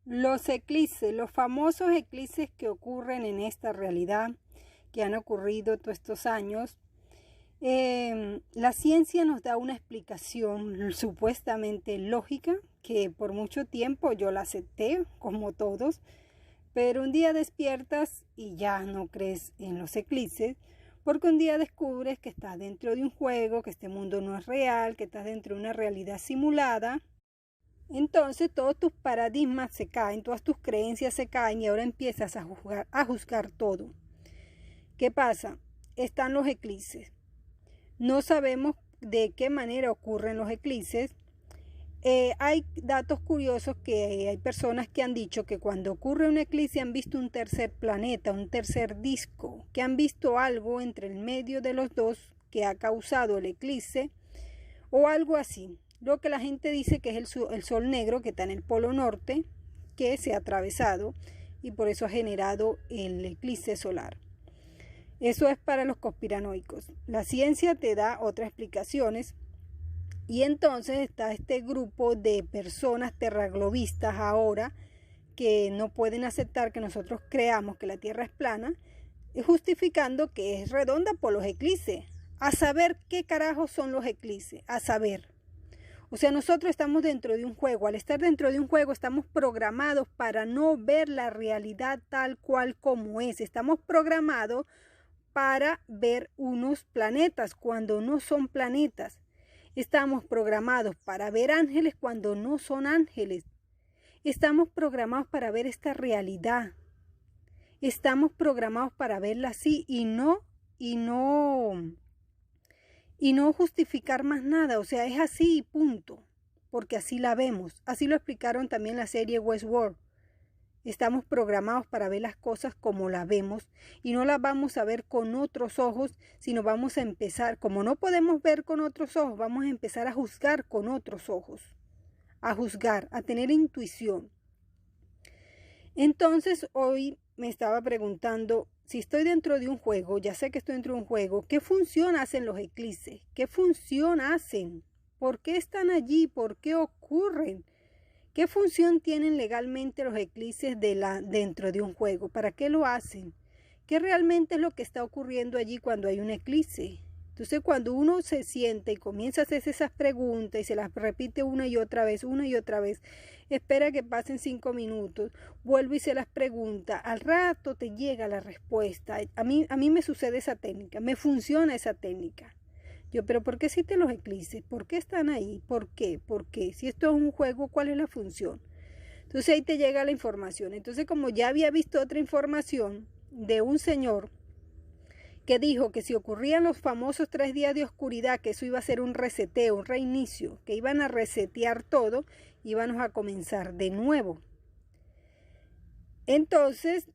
Los eclipses, los famosos eclipses que ocurren en esta realidad, que han ocurrido todos estos años, la ciencia nos da una explicación supuestamente lógica, que por mucho tiempo yo la acepté, como todos, pero un día despiertas y ya no crees en los eclipses, porque un día descubres que estás dentro de un juego, que este mundo no es real, que estás dentro de una realidad simulada. Entonces todos tus paradigmas se caen, todas tus creencias se caen y ahora empiezas a juzgar todo. ¿Qué pasa? Están los eclipses. No sabemos de qué manera ocurren los eclipses. Hay datos curiosos que hay personas que han dicho que cuando ocurre un eclipse han visto un tercer planeta, un tercer disco, que han visto algo entre el medio de los dos que ha causado el eclipse o algo así. Lo que la gente dice que es el sol negro que está en el polo norte, que se ha atravesado y por eso ha generado el eclipse solar. Eso es para los conspiranoicos. La ciencia te da otras explicaciones y entonces está este grupo de personas terraglobistas ahora que no pueden aceptar que nosotros creamos que la Tierra es plana, justificando que es redonda por los eclipses. A saber qué carajos son los eclipses, a saber. O sea, nosotros estamos dentro de un juego. Al estar dentro de un juego estamos programados para no ver la realidad tal cual como es. Estamos programados para ver unos planetas cuando no son planetas. Estamos programados para ver ángeles cuando no son ángeles. Estamos programados para ver esta realidad. Estamos programados para verla así y no justificar más nada. O sea, es así y punto. Porque así la vemos. Así lo explicaron también en la serie Westworld. Estamos programados para ver las cosas como las vemos y no las vamos a ver con otros ojos, sino vamos a empezar, como no podemos ver con otros ojos, vamos a empezar a juzgar con otros ojos, a juzgar, a tener intuición. Entonces hoy me estaba preguntando, si estoy dentro de un juego, ya sé que estoy dentro de un juego, ¿qué función hacen los eclipses? ¿Qué función hacen? ¿Por qué están allí? ¿Por qué ocurren? ¿Qué función tienen legalmente los eclipses dentro de un juego? ¿Para qué lo hacen? ¿Qué realmente es lo que está ocurriendo allí cuando hay un eclipse? Entonces, cuando uno se sienta y comienza a hacerse esas preguntas y se las repite una y otra vez, espera que pasen 5 minutos, vuelve y se las pregunta, al rato te llega la respuesta. A mí me sucede esa técnica, me funciona esa técnica. Pero ¿por qué existen los eclipses? ¿Por qué están ahí? ¿Por qué? ¿Por qué? Si esto es un juego, ¿cuál es la función? Entonces ahí te llega la información. Entonces, como ya había visto otra información de un señor que dijo que si ocurrían los famosos 3 días de oscuridad, que eso iba a ser un reseteo, un reinicio, que iban a resetear todo, íbamos a comenzar de nuevo. Entonces,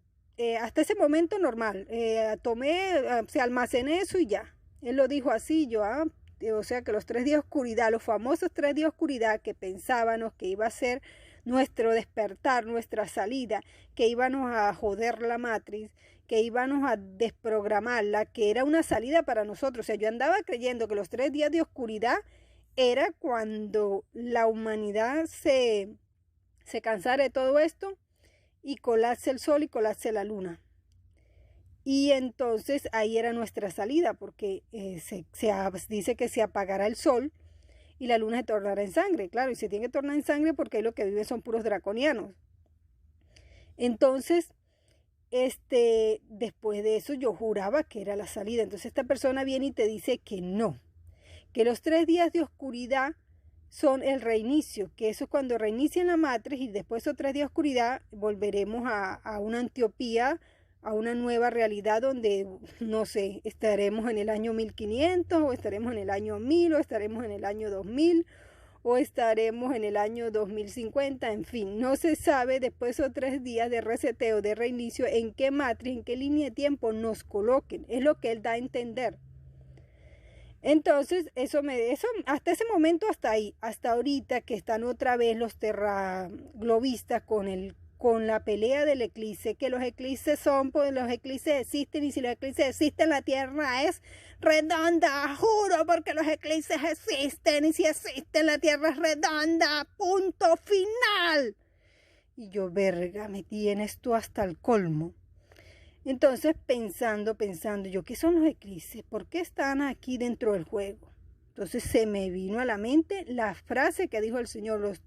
hasta ese momento normal, se almacené eso y ya. Él lo dijo así, o sea que los 3 días de oscuridad, los famosos 3 días de oscuridad que pensábamos que iba a ser nuestro despertar, nuestra salida, que íbamos a joder la matriz, que íbamos a desprogramarla, que era una salida para nosotros. O sea, yo andaba creyendo que los 3 días de oscuridad era cuando la humanidad se cansara de todo esto y colapse el sol y colapse la luna. Y entonces ahí era nuestra salida, porque se dice que se apagará el sol y la luna se tornará en sangre. Claro, y se tiene que tornar en sangre porque ahí lo que viven son puros draconianos. Entonces, después de eso yo juraba que era la salida. Entonces esta persona viene y te dice que no, que los 3 días de oscuridad son el reinicio, que eso es cuando reinician la matriz y después de esos 3 días de oscuridad volveremos a una entropía, a una nueva realidad donde, no sé, estaremos en el año 1500 o estaremos en el año 1000 o estaremos en el año 2000 o estaremos en el año 2050, en fin, no se sabe después de esos 3 días de reseteo, de reinicio, en qué matriz, en qué línea de tiempo nos coloquen, es lo que él da a entender. Entonces, eso hasta ese momento, hasta ahí, hasta ahorita que están otra vez los terraglobistas con la pelea del eclipse, que los eclipses pues los eclipses existen y si los eclipses existen la Tierra es redonda, juro porque los eclipses existen y si existen la Tierra es redonda, punto final. Y yo, verga, me tienes tú hasta el colmo. Entonces, pensando, yo, ¿qué son los eclipses? ¿Por qué están aquí dentro del juego? Entonces se me vino a la mente la frase que dijo el Señor,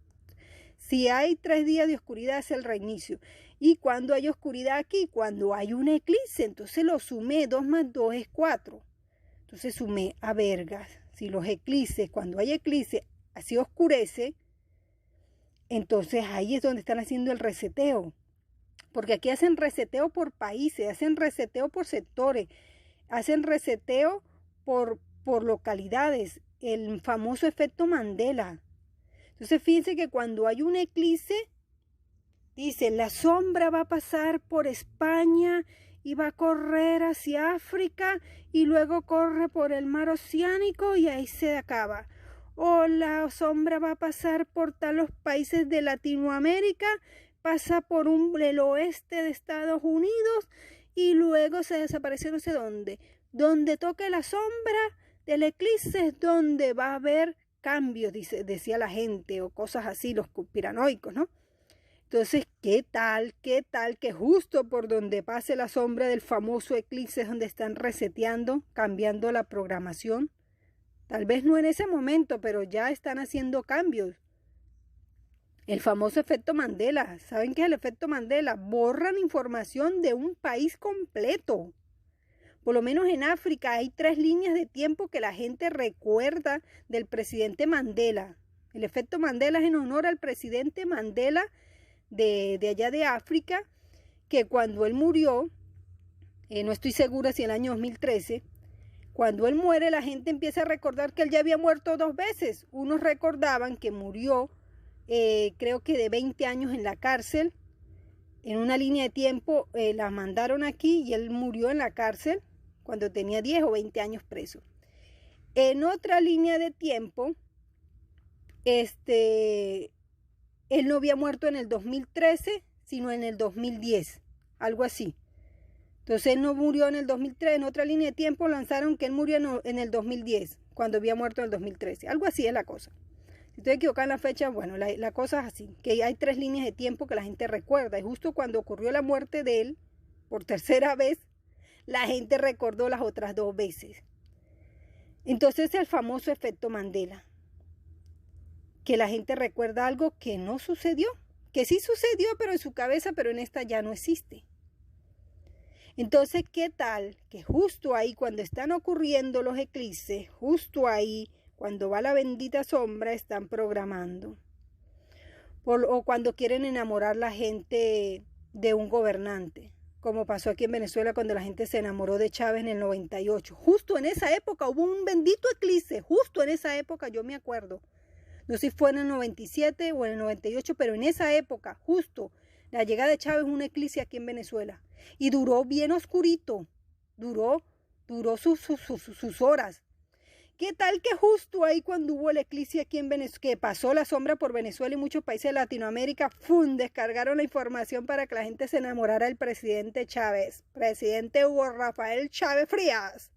si hay 3 días de oscuridad es el reinicio. Y cuando hay oscuridad aquí, cuando hay un eclipse, entonces lo sumé, 2 más 2 es 4. Entonces sumé a vergas, si los eclipses, cuando hay eclipse, así oscurece, entonces ahí es donde están haciendo el reseteo. Porque aquí hacen reseteo por países, hacen reseteo por sectores, hacen reseteo por localidades, el famoso efecto Mandela. Entonces fíjense que cuando hay un eclipse, dice, la sombra va a pasar por España y va a correr hacia África y luego corre por el mar Oceánico y ahí se acaba. O la sombra va a pasar por los países de Latinoamérica, pasa por el oeste de Estados Unidos y luego se desaparece no sé dónde. Donde toque la sombra del eclipse es donde va a haber cambios, decía la gente, o cosas así, los conspiranoicos, ¿no? Entonces, ¿qué tal que justo por donde pase la sombra del famoso eclipse es donde están reseteando, cambiando la programación? Tal vez no en ese momento, pero ya están haciendo cambios. El famoso efecto Mandela. ¿Saben qué es el efecto Mandela? Borran información de un país completo. Por lo menos en África hay 3 líneas de tiempo que la gente recuerda del presidente Mandela. El efecto Mandela es en honor al presidente Mandela de allá de África, que cuando él murió, no estoy segura si en el año 2013, cuando él muere la gente empieza a recordar que él ya había muerto 2 veces. Unos recordaban que murió, creo que de 20 años en la cárcel. En una línea de tiempo la mandaron aquí y él murió en la cárcel cuando tenía 10 o 20 años preso. En otra línea de tiempo, él no había muerto en el 2013, sino en el 2010, algo así. Entonces él no murió en el 2003, en otra línea de tiempo lanzaron que él murió en el 2010, cuando había muerto en el 2013. Algo así es la cosa. Si estoy equivocada en la fecha, bueno, la cosa es así, que hay 3 líneas de tiempo que la gente recuerda. Y justo cuando ocurrió la muerte de él, por tercera vez, la gente recordó las otras 2 veces. Entonces el famoso efecto Mandela, que la gente recuerda algo que no sucedió, que sí sucedió, pero en su cabeza, pero en esta ya no existe. Entonces, ¿qué tal que justo ahí cuando están ocurriendo los eclipses, justo ahí, cuando va la bendita sombra, están programando? O cuando quieren enamorar la gente de un gobernante, como pasó aquí en Venezuela cuando la gente se enamoró de Chávez en el 98. Justo en esa época hubo un bendito eclipse, justo en esa época, yo me acuerdo. No sé si fue en el 97 o en el 98, pero en esa época, justo, la llegada de Chávez, un eclipse aquí en Venezuela. Y duró bien oscurito, duró sus horas. ¿Qué tal que justo ahí cuando hubo el eclipse aquí en Venezuela, que pasó la sombra por Venezuela y muchos países de Latinoamérica, ¡fum!, descargaron la información para que la gente se enamorara del presidente Chávez, presidente Hugo Rafael Chávez Frías?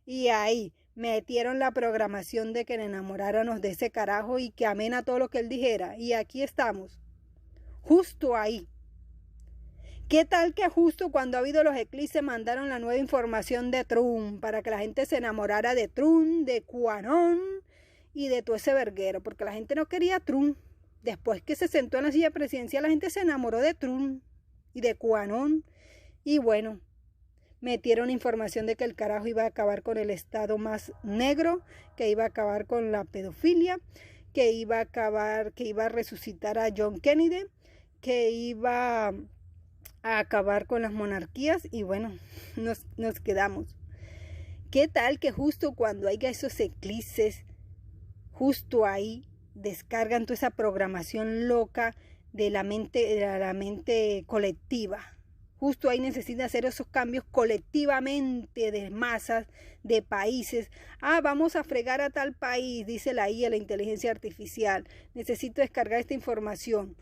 Y ahí metieron la programación de que enamoráramos de ese carajo y que amén a todo lo que él dijera. Y aquí estamos, justo ahí. ¿Qué tal que justo cuando ha habido los eclipses mandaron la nueva información de Trump para que la gente se enamorara de Trump, de QAnon y de todo ese verguero? Porque la gente no quería a Trump. Después que se sentó en la silla presidencial, la gente se enamoró de Trump y de QAnon. Y bueno, metieron información de que el carajo iba a acabar con el estado más negro, que iba a acabar con la pedofilia, que iba a resucitar a John Kennedy, que iba a acabar con las monarquías. Y bueno, nos quedamos. ¿Qué tal que justo cuando haya esos eclipses, justo ahí descargan toda esa programación loca de la mente colectiva? Justo ahí necesita hacer esos cambios colectivamente de masas, de países. Vamos a fregar a tal país, dice la IA, la inteligencia artificial. Necesito descargar esta información.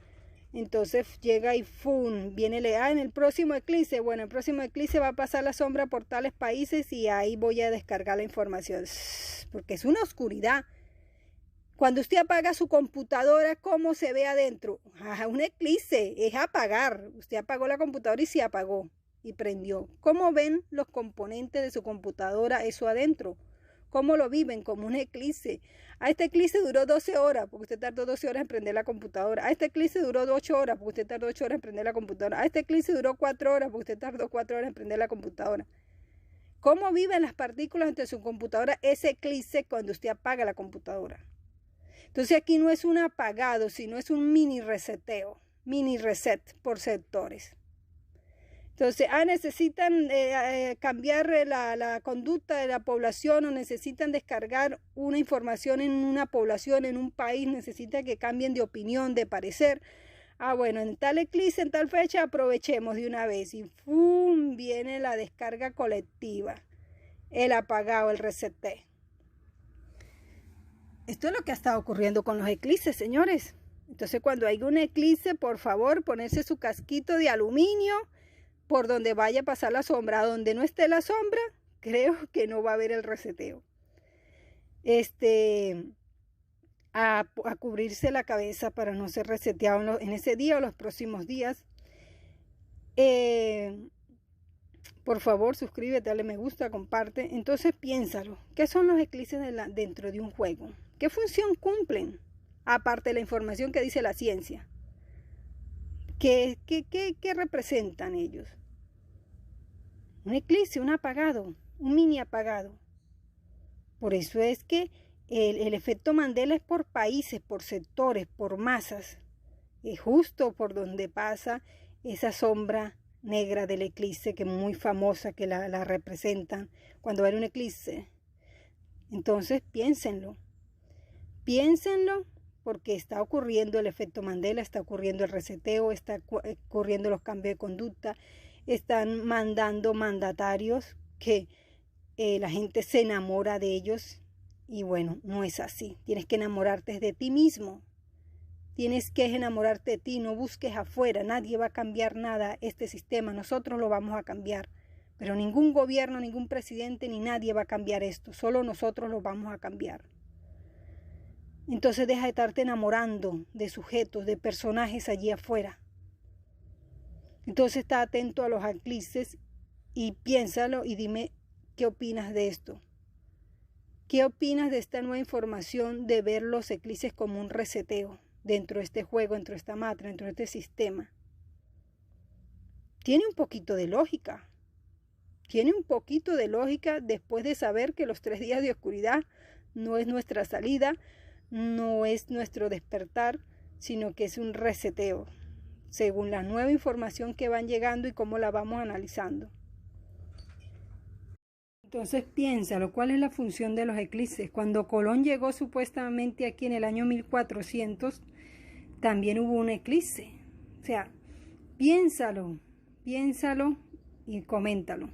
Entonces llega y ¡fum! Viene en el próximo eclipse. Bueno, el próximo eclipse va a pasar la sombra por tales países y ahí voy a descargar la información. Porque es una oscuridad. Cuando usted apaga su computadora, ¿cómo se ve adentro? Un eclipse, es apagar. Usted apagó la computadora y se apagó y prendió. ¿Cómo ven los componentes de su computadora eso adentro? ¿Cómo lo viven? Como un eclipse. A este eclipse duró 12 horas, porque usted tardó 12 horas en prender la computadora. A este eclipse duró 8 horas, porque usted tardó 8 horas en prender la computadora. A este eclipse duró 4 horas, porque usted tardó 4 horas en prender la computadora. ¿Cómo viven las partículas entre su computadora ese eclipse cuando usted apaga la computadora? Entonces aquí no es un apagado, sino es un mini reseteo, mini reset por sectores. Entonces, necesitan cambiar la conducta de la población o necesitan descargar una información en una población, en un país, necesitan que cambien de opinión, de parecer. Bueno, en tal eclipse, en tal fecha, aprovechemos de una vez y ¡fum! Viene la descarga colectiva, el apagado, el reseteo. Esto es lo que ha estado ocurriendo con los eclipses, señores. Entonces, cuando hay un eclipse, por favor, ponerse su casquito de aluminio por donde vaya a pasar la sombra. Donde no esté la sombra, creo que no va a haber el reseteo. A cubrirse la cabeza para no ser reseteado en ese día o los próximos días. Por favor, suscríbete, dale me gusta, comparte. Entonces piénsalo. ¿Qué son los eclipses dentro de un juego? ¿Qué función cumplen? Aparte de la información que dice la ciencia. ¿Qué representan ellos? Un eclipse, un apagado, un mini apagado. Por eso es que el efecto Mandela es por países, por sectores, por masas. Es justo por donde pasa esa sombra negra del eclipse, que es muy famosa, que la representan cuando hay un eclipse. Entonces piénsenlo. Piénsenlo porque está ocurriendo el efecto Mandela, está ocurriendo el reseteo, está ocurriendo los cambios de conducta. Están mandando mandatarios que la gente se enamora de ellos y bueno, no es así. Tienes que enamorarte de ti mismo. Tienes que enamorarte de ti, no busques afuera. Nadie va a cambiar nada este sistema. Nosotros lo vamos a cambiar. Pero ningún gobierno, ningún presidente, ni nadie va a cambiar esto. Solo nosotros lo vamos a cambiar. Entonces deja de estarte enamorando de sujetos, de personajes allí afuera. Entonces está atento a los eclipses y piénsalo y dime qué opinas de esto. ¿Qué opinas de esta nueva información de ver los eclipses como un reseteo dentro de este juego, dentro de esta matriz, dentro de este sistema? Tiene un poquito de lógica. Tiene un poquito de lógica después de saber que los 3 días de oscuridad no es nuestra salida, no es nuestro despertar, sino que es un reseteo, según la nueva información que van llegando y cómo la vamos analizando. Entonces piénsalo, ¿cuál es la función de los eclipses? Cuando Colón llegó supuestamente aquí en el año 1400, también hubo un eclipse. O sea, piénsalo y coméntalo.